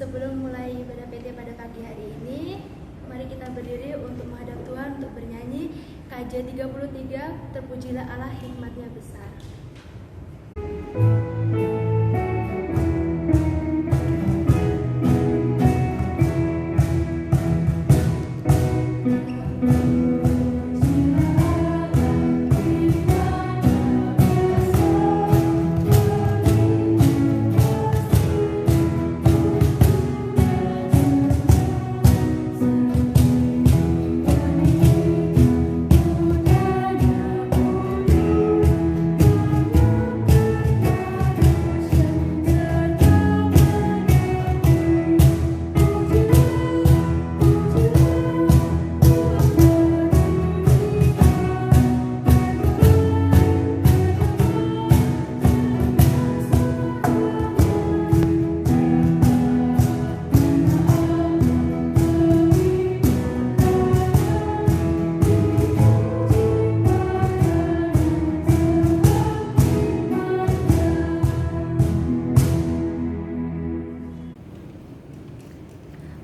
Sebelum mulai ibadah PT pada pagi hari ini, mari kita berdiri untuk menghadap Tuhan untuk bernyanyi KJ 33, Terpujilah Allah hikmatnya besar.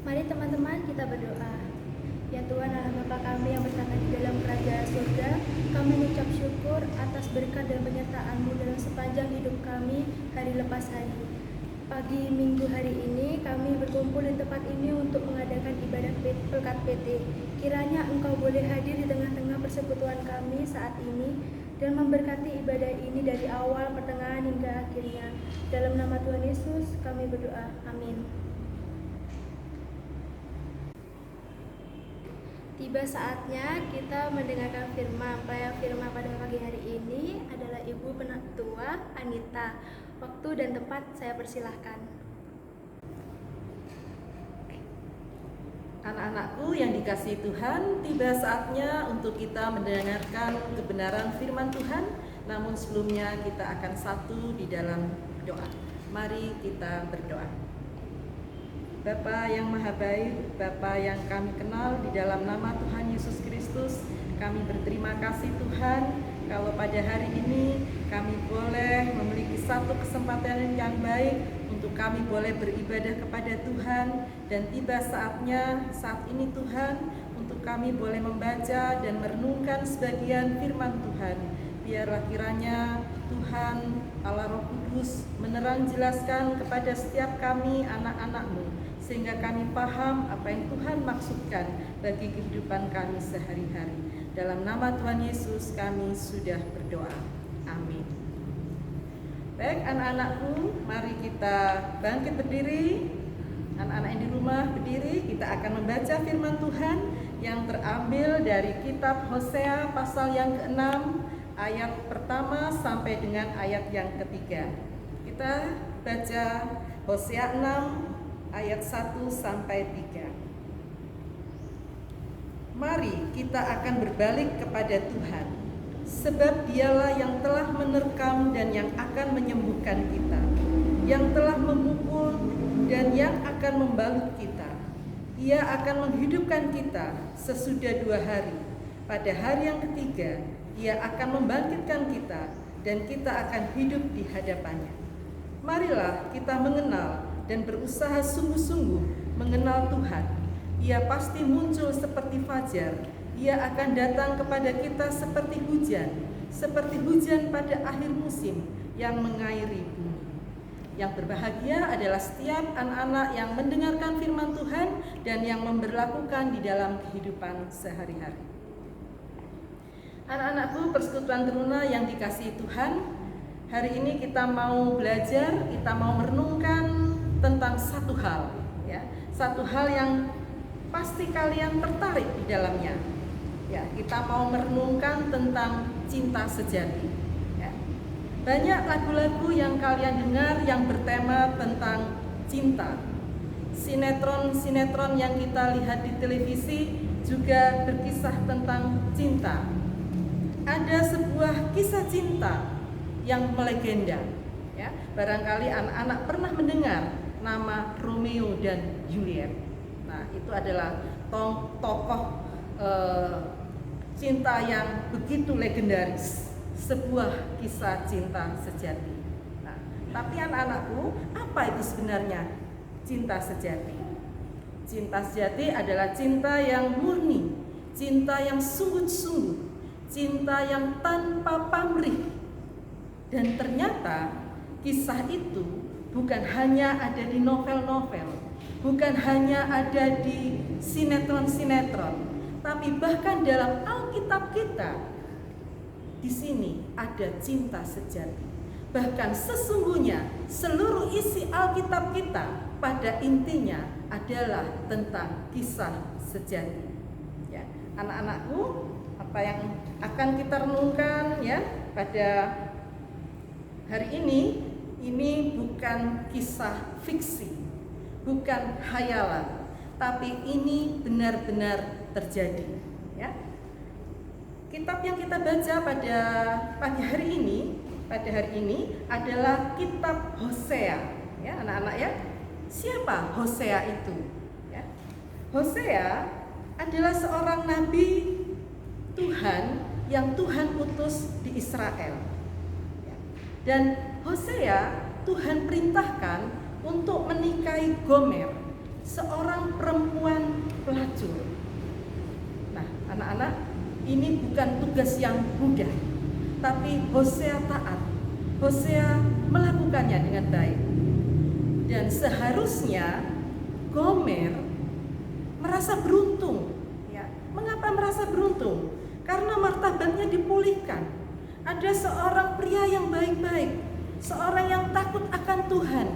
Mari teman-teman kita berdoa. Ya Tuhan Allah Bapa kami yang bertata di dalam kerajaan surga, kami mengucap syukur atas berkat dan penyertaan-Mu dalam sepanjang hidup kami hari lepas hari. Pagi Minggu hari ini kami berkumpul di tempat ini untuk mengadakan ibadah Pelkat PT. Kiranya Engkau boleh hadir di tengah-tengah persekutuan kami saat ini dan memberkati ibadah ini dari awal, pertengahan hingga akhirnya. Dalam nama Tuhan Yesus kami berdoa. Amin. Tiba saatnya kita mendengarkan firman. Pelayan firman pada pagi hari ini adalah Ibu Penatua Anita. Waktu dan tempat saya persilahkan. Anak-anakku yang dikasihi Tuhan, tiba saatnya untuk kita mendengarkan kebenaran firman Tuhan. Namun sebelumnya kita akan satu di dalam doa. Mari kita berdoa. Bapa yang maha baik, Bapa yang kami kenal, di dalam nama Tuhan Yesus Kristus, kami berterima kasih Tuhan, kalau pada hari ini kami boleh memiliki satu kesempatan yang baik untuk kami boleh beribadah kepada Tuhan. Dan tiba saatnya saat ini Tuhan, untuk kami boleh membaca dan merenungkan sebagian firman Tuhan. Biarlah kiranya Tuhan Allah Roh Kudus menerang jelaskan kepada setiap kami anak-anak-Mu, sehingga kami paham apa yang Tuhan maksudkan bagi kehidupan kami sehari-hari. Dalam nama Tuhan Yesus kami sudah berdoa. Amin. Baik anak-anakku, mari kita bangkit berdiri. Anak-anak yang di rumah berdiri, kita akan membaca firman Tuhan yang terambil dari kitab Hosea pasal yang ke-6, ayat pertama sampai dengan ayat yang ketiga. Kita baca Hosea 6 ayat 1 sampai 3. Mari kita akan berbalik kepada Tuhan, sebab Dialah yang telah menerkam dan yang akan menyembuhkan kita, yang telah memukul dan yang akan membalut kita. Ia akan menghidupkan kita sesudah 2 hari. Pada hari yang ketiga, Ia akan membangkitkan kita dan kita akan hidup di hadapannya. Marilah kita mengenal dan berusaha sungguh-sungguh mengenal Tuhan. Ia pasti muncul seperti fajar. Ia akan datang kepada kita seperti hujan pada akhir musim yang mengairi bumi. Yang berbahagia adalah setiap anak-anak yang mendengarkan firman Tuhan dan yang memberlakukan di dalam kehidupan sehari-hari. Anak-anakku, persekutuan teruna yang dikasihi Tuhan, hari ini kita mau belajar, kita mau merenungkan tentang satu hal, ya, satu hal yang pasti kalian tertarik di dalamnya. Ya, kita mau merenungkan tentang cinta sejati. Ya. Banyak lagu-lagu yang kalian dengar yang bertema tentang cinta. Sinetron-sinetron yang kita lihat di televisi juga berkisah tentang cinta. Ada sebuah kisah cinta yang melegenda. Ya, barangkali anak-anak pernah mendengar nama Romeo dan Juliet. Nah, itu adalah tokoh cinta yang begitu legendaris, sebuah kisah cinta sejati. Nah, tapi anak-anakku, apa itu sebenarnya cinta sejati. Cinta sejati adalah cinta yang murni, cinta yang sungguh-sungguh, cinta yang tanpa pamrih. Dan ternyata kisah itu bukan hanya ada di novel-novel, bukan hanya ada di sinetron-sinetron, tapi bahkan dalam Alkitab kita di sini ada cinta sejati. Bahkan sesungguhnya seluruh isi Alkitab kita pada intinya adalah tentang kisah sejati. Ya, anak-anakku, apa yang akan kita renungkan ya pada hari ini bukan kisah fiksi, bukan khayalan, tapi ini benar-benar terjadi. Ya. Kitab yang kita baca pada hari ini adalah kitab Hosea. Ya, anak-anak ya. Siapa Hosea itu? Ya. Hosea adalah seorang nabi Tuhan yang Tuhan utus di Israel. Ya. Dan Hosea Tuhan perintahkan untuk menikahi Gomer, seorang perempuan pelacur. Nah, anak-anak, ini bukan tugas yang mudah, tapi Hosea taat. Hosea melakukannya dengan baik. Dan seharusnya Gomer merasa beruntung. Ya. Mengapa merasa beruntung? Karena martabatnya dipulihkan. Ada seorang pria yang baik-baik, seorang yang takut akan Tuhan,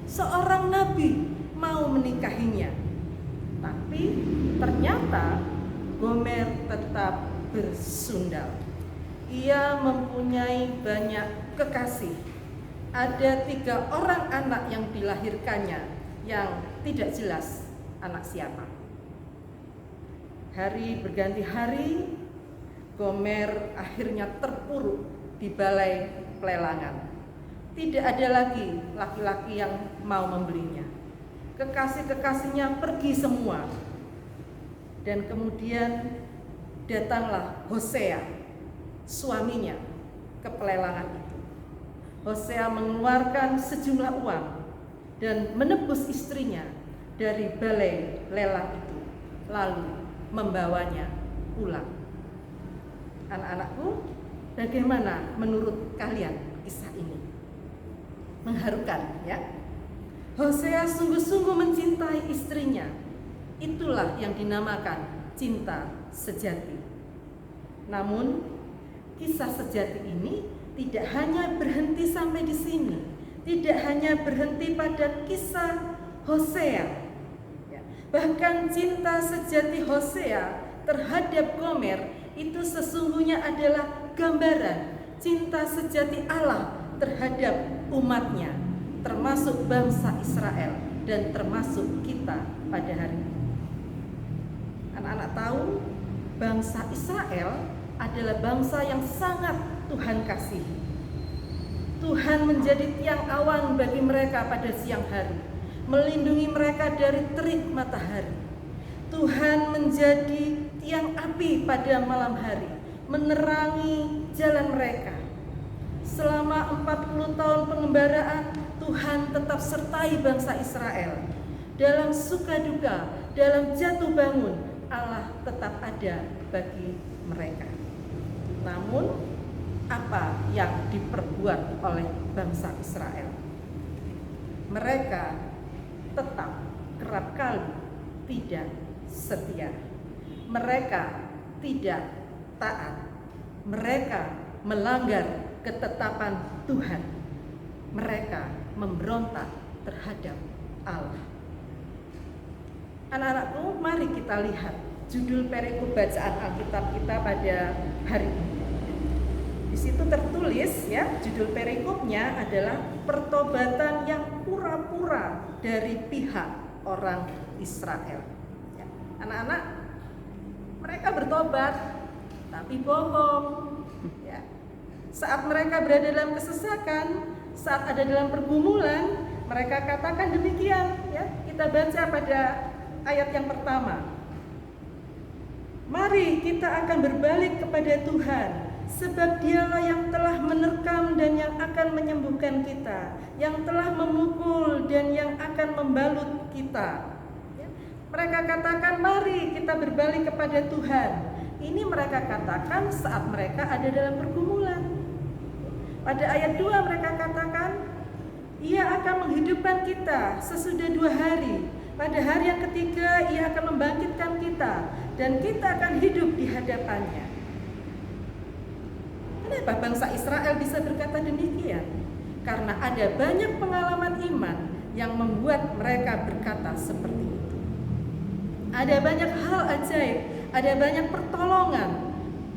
seorang nabi mau menikahinya. Tapi ternyata Gomer tetap bersundal. Ia mempunyai banyak kekasih. Ada 3 orang anak yang dilahirkannya yang tidak jelas anak siapa. Hari berganti hari, Gomer akhirnya terpuruk di balai pelelangan. Tidak ada lagi laki-laki yang mau membelinya. Kekasih-kekasihnya pergi semua. Dan kemudian datanglah Hosea, suaminya, ke pelelangan itu. Hosea mengeluarkan sejumlah uang dan menebus istrinya dari balai lelang itu, lalu membawanya pulang. Anak-anakku, bagaimana menurut kalian kisah ini? Mengharukan, ya? Hosea sungguh-sungguh mencintai istrinya. Itulah yang dinamakan cinta sejati. Namun, kisah sejati ini tidak hanya berhenti sampai di sini, tidak hanya berhenti pada kisah Hosea. Bahkan cinta sejati Hosea terhadap Gomer itu sesungguhnya adalah gambaran cinta sejati Allah terhadap umatnya, termasuk bangsa Israel dan termasuk kita pada hari ini. Anak-anak tahu, bangsa Israel adalah bangsa yang sangat Tuhan kasihi. Tuhan menjadi tiang awan bagi mereka pada siang hari, melindungi mereka dari terik matahari. Tuhan menjadi tiang api pada malam hari, menerangi jalan mereka. Selama 40 tahun pengembaraan, Tuhan tetap sertai bangsa Israel. Dalam suka duka, dalam jatuh bangun, Allah tetap ada bagi mereka. Namun, apa yang diperbuat oleh bangsa Israel? Mereka tetap kerap kali tidak setia. Mereka tidak taat. Mereka melanggar ketetapan Tuhan. Mereka memberontak terhadap Allah. Anak-anakku, mari kita lihat judul perikop bacaan Alkitab kita pada hari ini. Di situ tertulis ya, judul perikopnya adalah pertobatan yang pura-pura dari pihak orang Israel. Ya. Anak-anak, mereka bertobat tapi bohong. Ya. Saat mereka berada dalam kesesakan, saat ada dalam pergumulan, mereka katakan demikian. Ya. Kita baca pada ayat yang pertama. Mari kita akan berbalik kepada Tuhan, sebab Dialah yang telah menerkam dan yang akan menyembuhkan kita, yang telah memukul dan yang akan membalut kita. Mereka katakan, mari kita berbalik kepada Tuhan. Ini mereka katakan saat mereka ada dalam pergumulan. Pada ayat 2 mereka katakan, Ia akan menghidupkan kita sesudah 2 hari. Pada hari yang ketiga Ia akan membangkitkan kita, dan kita akan hidup di hadapannya. Kenapa bangsa Israel bisa berkata demikian? Karena ada banyak pengalaman iman yang membuat mereka berkata seperti itu. Ada banyak hal ajaib, ada banyak pertolongan,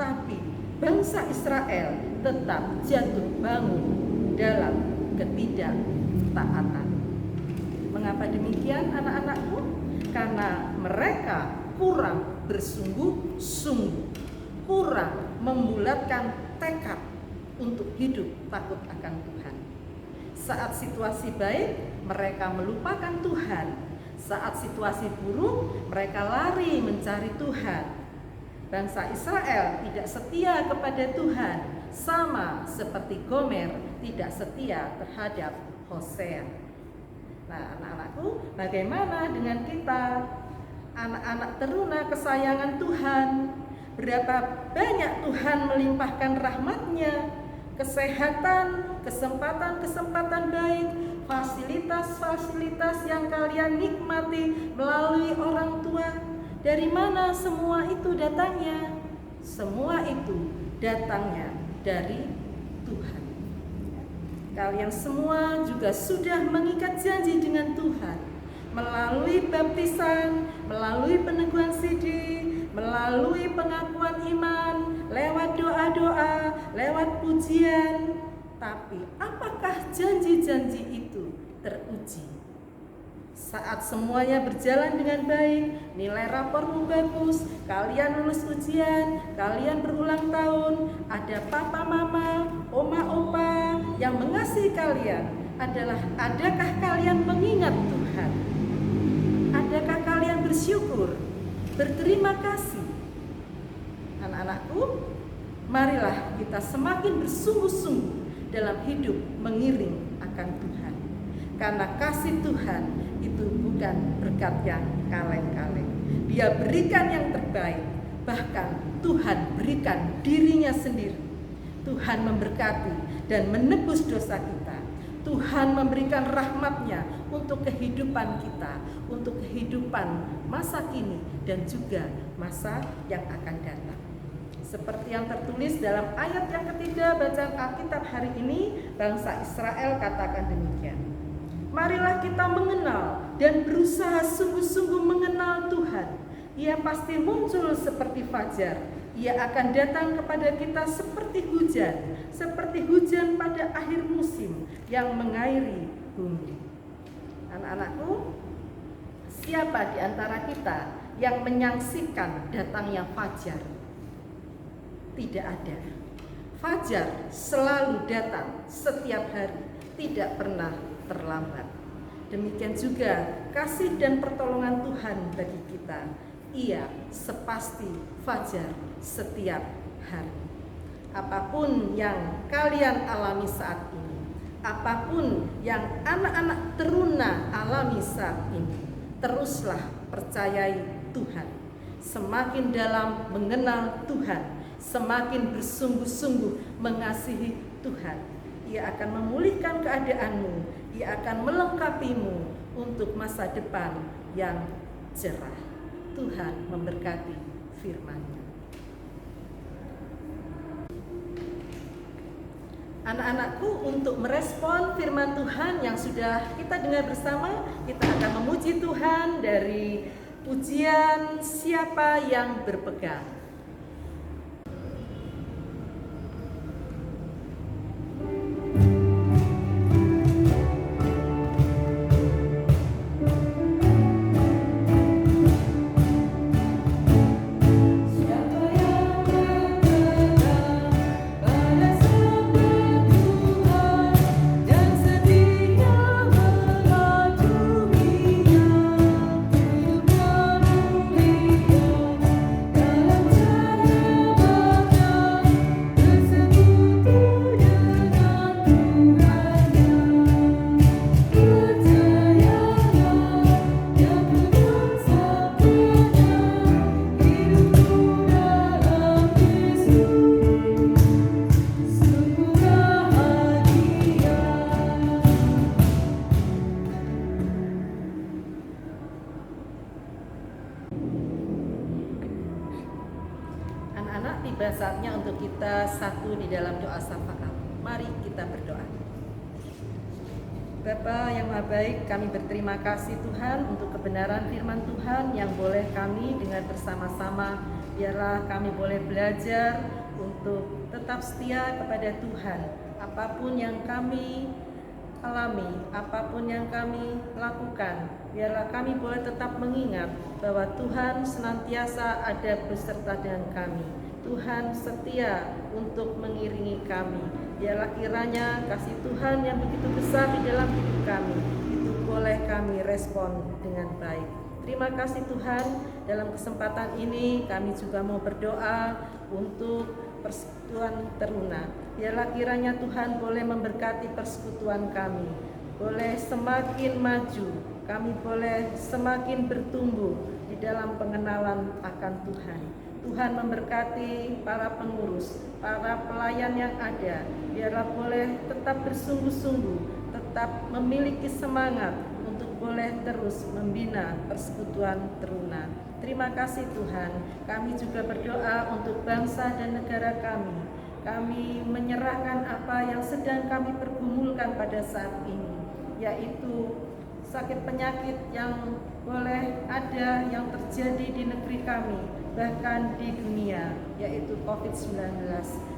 tapi bangsa Israel tetap jatuh bangun dalam ketidaktaatan. Mengapa demikian, anak-anakku? Karena mereka kurang bersungguh-sungguh, kurang membulatkan tekad untuk hidup takut akan Tuhan. Saat situasi baik, mereka melupakan Tuhan. Saat situasi buruk, mereka lari mencari Tuhan. Bangsa Israel tidak setia kepada Tuhan, sama seperti Gomer tidak setia terhadap Hosea. Nah, anak-anakku, bagaimana dengan kita? Anak-anak teruna kesayangan Tuhan. Berapa banyak Tuhan melimpahkan rahmat-Nya, kesehatan, kesempatan-kesempatan baik, fasilitas-fasilitas yang kalian nikmati melalui orang tua. Dari mana semua itu datangnya? Semua itu datangnya dari Tuhan. Kalian semua juga sudah mengikat janji dengan Tuhan melalui baptisan, melalui peneguhan sidi, melalui pengakuan iman, lewat doa-doa, lewat pujian. Tapi apakah janji-janji itu teruji? Saat semuanya berjalan dengan baik, nilai rapormu bagus, kalian lulus ujian, kalian berulang tahun, ada papa mama, oma opa yang mengasihi kalian, adakah kalian mengingat Tuhan? Adakah kalian bersyukur, berterima kasih? Anak-anakku, marilah kita semakin bersungguh-sungguh dalam hidup mengiring akan Tuhan. Karena kasih Tuhan itu bukan berkat yang kaleng-kaleng. Dia berikan yang terbaik. Bahkan Tuhan berikan dirinya sendiri. Tuhan memberkati dan menebus dosa kita. Tuhan memberikan rahmat-Nya untuk kehidupan kita, untuk kehidupan masa kini dan juga masa yang akan datang. Seperti yang tertulis dalam ayat yang ketiga bacaan Alkitab hari ini, bangsa Israel katakan demikian. Marilah kita mengenal dan berusaha sungguh-sungguh mengenal Tuhan. Ia pasti muncul seperti fajar. Ia akan datang kepada kita seperti hujan pada akhir musim yang mengairi bumi. Anak-anakku, siapa di antara kita yang menyaksikan datangnya fajar? Tidak ada. Fajar selalu datang setiap hari, tidak pernah terlambat. Demikian juga kasih dan pertolongan Tuhan bagi kita. Ia sepasti fajar setiap hari. Apapun yang kalian alami saat ini, apapun yang anak-anak teruna alami saat ini, teruslah percayai Tuhan. Semakin dalam mengenal Tuhan, semakin bersungguh-sungguh mengasihi Tuhan, Ia akan memulihkan keadaanmu, Ia akan melengkapimu untuk masa depan yang cerah. Tuhan memberkati firman-Nya. Anak-anakku, untuk merespon firman Tuhan yang sudah kita dengar bersama, kita akan memuji Tuhan dari pujian Siapa yang Berpegang. Dalam tiba saatnya untuk kita satu di dalam doa syafaat. Mari kita berdoa. Bapa yang Maha Baik, kami berterima kasih Tuhan untuk kebenaran firman Tuhan yang boleh kami dengar bersama-sama. Biarlah kami boleh belajar untuk tetap setia kepada Tuhan. Apapun yang kami alami, apapun yang kami lakukan, biarlah kami boleh tetap mengingat bahwa Tuhan senantiasa ada beserta dengan kami. Tuhan setia untuk mengiringi kami. Biarlah kiranya kasih Tuhan yang begitu besar di dalam hidup kami itu boleh kami respon dengan baik. Terima kasih Tuhan, dalam kesempatan ini kami juga mau berdoa untuk persekutuan teruna. Biarlah kiranya Tuhan boleh memberkati persekutuan kami, boleh semakin maju, kami boleh semakin bertumbuh di dalam pengenalan akan Tuhan. Tuhan memberkati para pengurus, para pelayan yang ada. Biarlah boleh tetap bersungguh-sungguh, tetap memiliki semangat untuk boleh terus membina persekutuan teruna. Terima kasih Tuhan. Kami juga berdoa untuk bangsa dan negara kami. Kami menyerahkan apa yang sedang kami pergumulkan pada saat ini, yaitu sakit penyakit yang boleh ada yang terjadi di negeri kami, bahkan di dunia, yaitu COVID-19.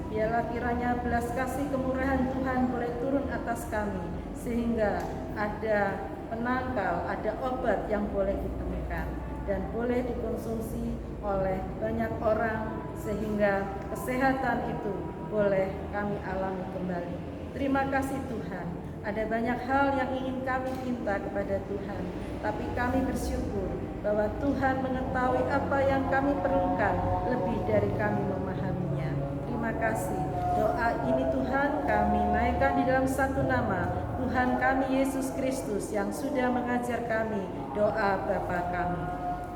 Biarlah kiranya belas kasih kemurahan Tuhan boleh turun atas kami, sehingga ada penangkal, ada obat yang boleh ditemukan dan boleh dikonsumsi oleh banyak orang, sehingga kesehatan itu boleh kami alami kembali. Terima kasih Tuhan. Ada banyak hal yang ingin kami minta kepada Tuhan, tapi kami bersyukur bahwa Tuhan mengetahui apa yang kami perlukan lebih dari kami memahaminya. Terima kasih. Doa ini Tuhan kami naikkan di dalam satu nama, Tuhan kami Yesus Kristus yang sudah mengajar kami doa Bapa kami.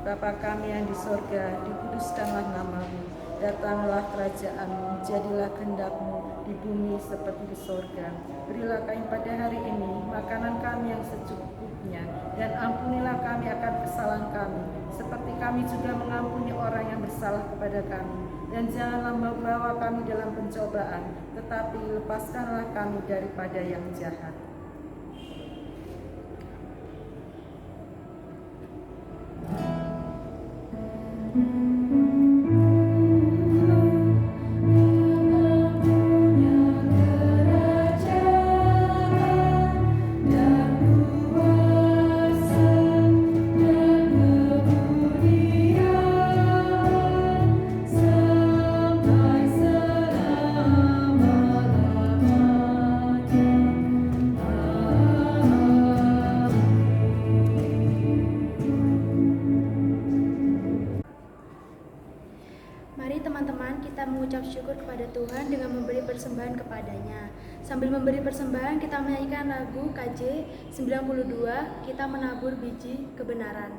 Bapa kami yang di sorga, dikuduskanlah nama-Mu. Datanglah kerajaan-Mu, jadilah kehendak-Mu di bumi seperti di sorga. Berilah kami pada hari ini makanan kami yang secukupnya, dan ampunilah kami akan kesalahan kami, seperti kami juga mengampuni orang yang bersalah kepada kami. Dan janganlah membawa kami dalam pencobaan, tetapi lepaskanlah kami daripada yang jahat. Mari teman-teman kita mengucap syukur kepada Tuhan dengan memberi persembahan kepadanya. Sambil memberi persembahan kita menyanyikan lagu KJ 92, kita menabur biji kebenaran.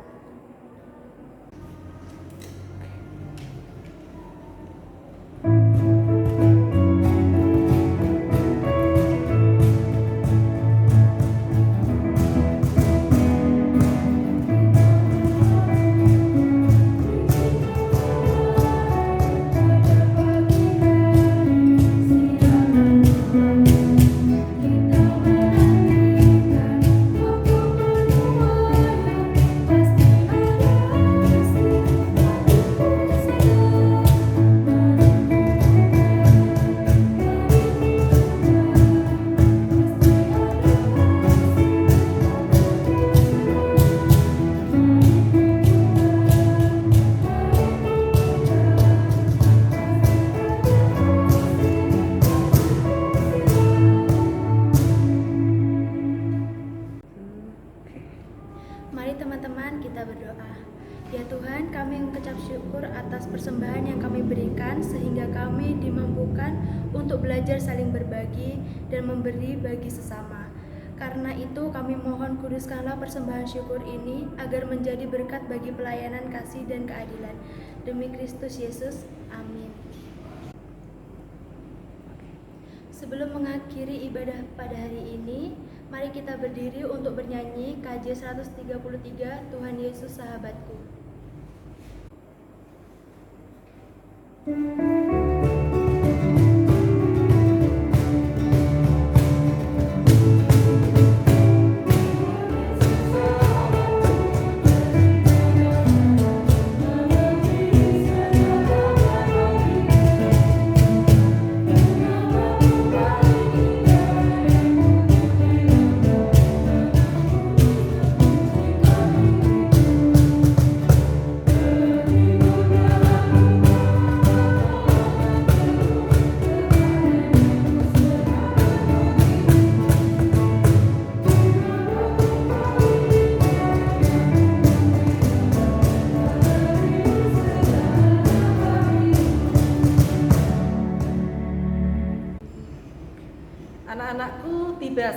Mari teman-teman kita berdoa. Ya Tuhan, kami mengucap syukur atas persembahan yang kami berikan sehingga kami dimampukan untuk belajar saling berbagi dan memberi bagi sesama. Karena itu kami mohon kuduskanlah persembahan syukur ini agar menjadi berkat bagi pelayanan kasih dan keadilan. Demi Kristus Yesus, amin. Sebelum mengakhiri ibadah pada hari ini, mari kita berdiri untuk bernyanyi KJ 133, Tuhan Yesus Sahabatku.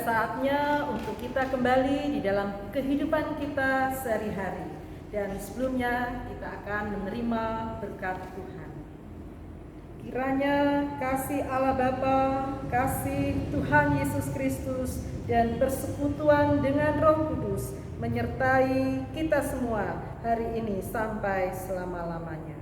saatnya untuk kita kembali di dalam kehidupan kita sehari-hari. Dan sebelumnya kita akan menerima berkat Tuhan. Kiranya kasih Allah Bapa, kasih Tuhan Yesus Kristus, dan persekutuan dengan Roh Kudus menyertai kita semua hari ini sampai selama-lamanya.